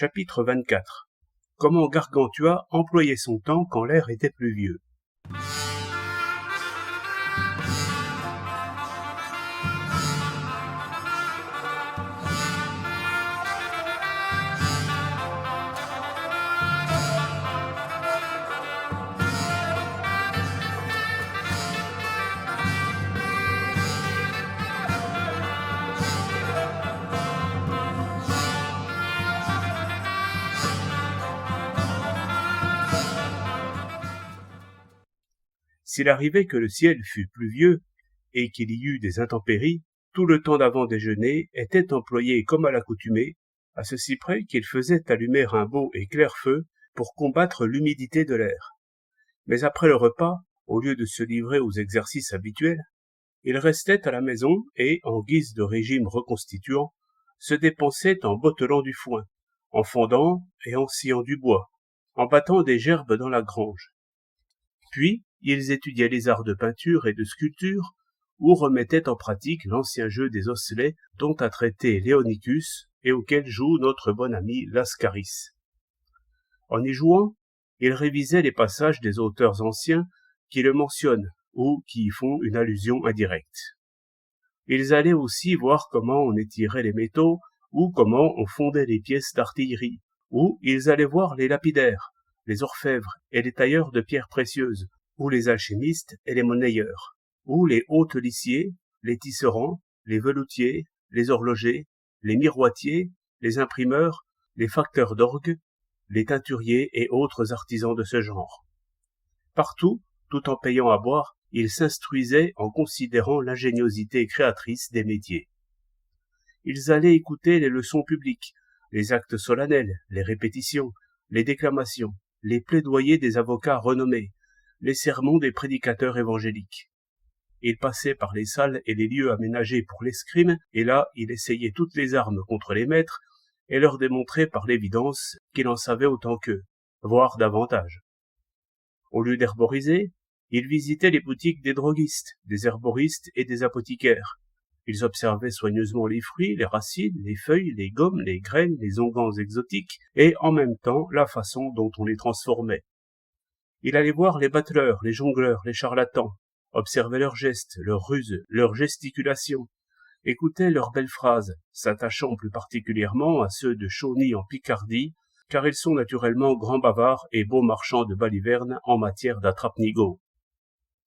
Chapitre 24. Comment Gargantua employait son temps quand l'air était pluvieux. S'il arrivait que le ciel fût pluvieux, et qu'il y eût des intempéries, tout le temps d'avant déjeuner était employé comme à l'accoutumée, à ceci près qu'il faisait allumer un beau et clair feu pour combattre l'humidité de l'air. Mais après le repas, au lieu de se livrer aux exercices habituels, il restait à la maison et, en guise de régime reconstituant, se dépensait en bottelant du foin, en fondant et en sciant du bois, en battant des gerbes dans la grange. Puis, ils étudiaient les arts de peinture et de sculpture, ou remettaient en pratique l'ancien jeu des osselets dont a traité Léonicus et auquel joue notre bon ami Lascaris. En y jouant, ils révisaient les passages des auteurs anciens qui le mentionnent ou qui y font une allusion indirecte. Ils allaient aussi voir comment on étirait les métaux ou comment on fondait les pièces d'artillerie, ou ils allaient voir les lapidaires, les orfèvres et les tailleurs de pierres précieuses, ou les alchimistes et les monnayeurs, ou les hôtelissiers, les tisserands, les veloutiers, les horlogers, les miroitiers, les imprimeurs, les facteurs d'orgue, les teinturiers et autres artisans de ce genre. Partout, tout en payant à boire, ils s'instruisaient en considérant l'ingéniosité créatrice des métiers. Ils allaient écouter les leçons publiques, les actes solennels, les répétitions, les déclamations, les plaidoyers des avocats renommés, les sermons des prédicateurs évangéliques. Il passait par les salles et les lieux aménagés pour l'escrime, et là il essayait toutes les armes contre les maîtres, et leur démontrait par l'évidence qu'il en savait autant qu'eux, voire davantage. Au lieu d'herboriser, il visitait les boutiques des droguistes, des herboristes et des apothicaires. Ils observaient soigneusement les fruits, les racines, les feuilles, les gommes, les graines, les onguents exotiques, et en même temps la façon dont on les transformait. Il allait voir les bateleurs, les jongleurs, les charlatans, observait leurs gestes, leurs ruses, leurs gesticulations, écoutait leurs belles phrases, s'attachant plus particulièrement à ceux de Chauny en Picardie, car ils sont naturellement grands bavards et beaux marchands de balivernes en matière d'attrape-nigaud.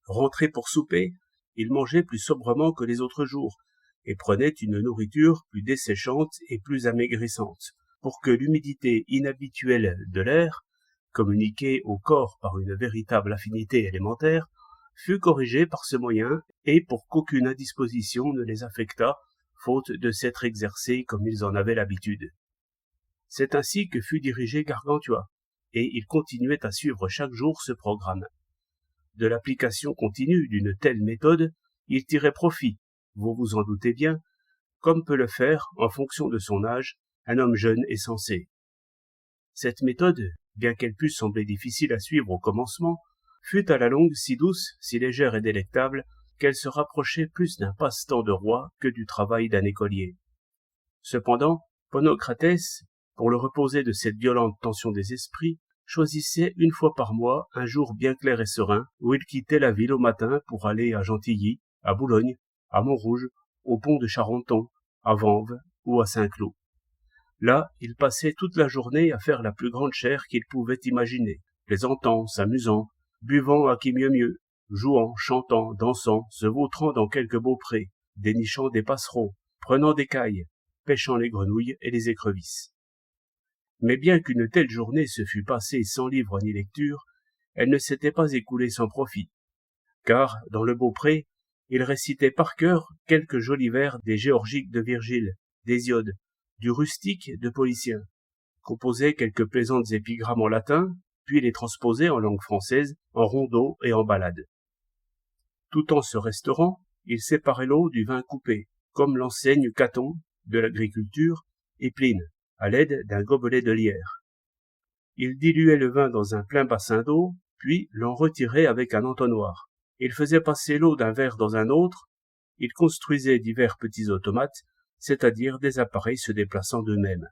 Rentrés pour souper, ils mangeaient plus sobrement que les autres jours, et prenaient une nourriture plus desséchante et plus amaigrissante, pour que l'humidité inhabituelle de l'air, communiquée au corps par une véritable affinité élémentaire, fut corrigée par ce moyen, et pour qu'aucune indisposition ne les affectât, faute de s'être exercés comme ils en avaient l'habitude. C'est ainsi que fut dirigé Gargantua, et il continuait à suivre chaque jour ce programme. De l'application continue d'une telle méthode, il tirait profit, vous vous en doutez bien, comme peut le faire, en fonction de son âge, un homme jeune et sensé. Cette méthode, bien qu'elle puisse sembler difficile à suivre au commencement, fut à la longue si douce, si légère et délectable, qu'elle se rapprochait plus d'un passe-temps de roi que du travail d'un écolier. Cependant, Ponocrates, pour le reposer de cette violente tension des esprits, choisissait une fois par mois un jour bien clair et serein où il quittait la ville au matin pour aller à Gentilly, à Boulogne, à Montrouge, au pont de Charenton, à Vanves ou à Saint-Cloud. Là, il passait toute la journée à faire la plus grande chère qu'il pouvait imaginer, plaisantant, s'amusant, buvant à qui mieux, jouant, chantant, dansant, se vautrant dans quelques beaux prés, dénichant des passereaux, prenant des cailles, pêchant les grenouilles et les écrevisses. Mais bien qu'une telle journée se fût passée sans livre ni lecture, elle ne s'était pas écoulée sans profit, car, dans le Beaupré, il récitait par cœur quelques jolis vers des Géorgiques de Virgile, d'Hésiode, du rustique de Policien, composait quelques plaisantes épigrammes en latin, puis les transposait en langue française, en rondeaux et en ballades. Tout en se restaurant, il séparait l'eau du vin coupé, comme l'enseigne Caton de l'agriculture et Pline, à l'aide d'un gobelet de lierre. Il diluait le vin dans un plein bassin d'eau, puis l'en retirait avec un entonnoir. Il faisait passer l'eau d'un verre dans un autre. Il construisait divers petits automates, c'est-à-dire des appareils se déplaçant d'eux-mêmes.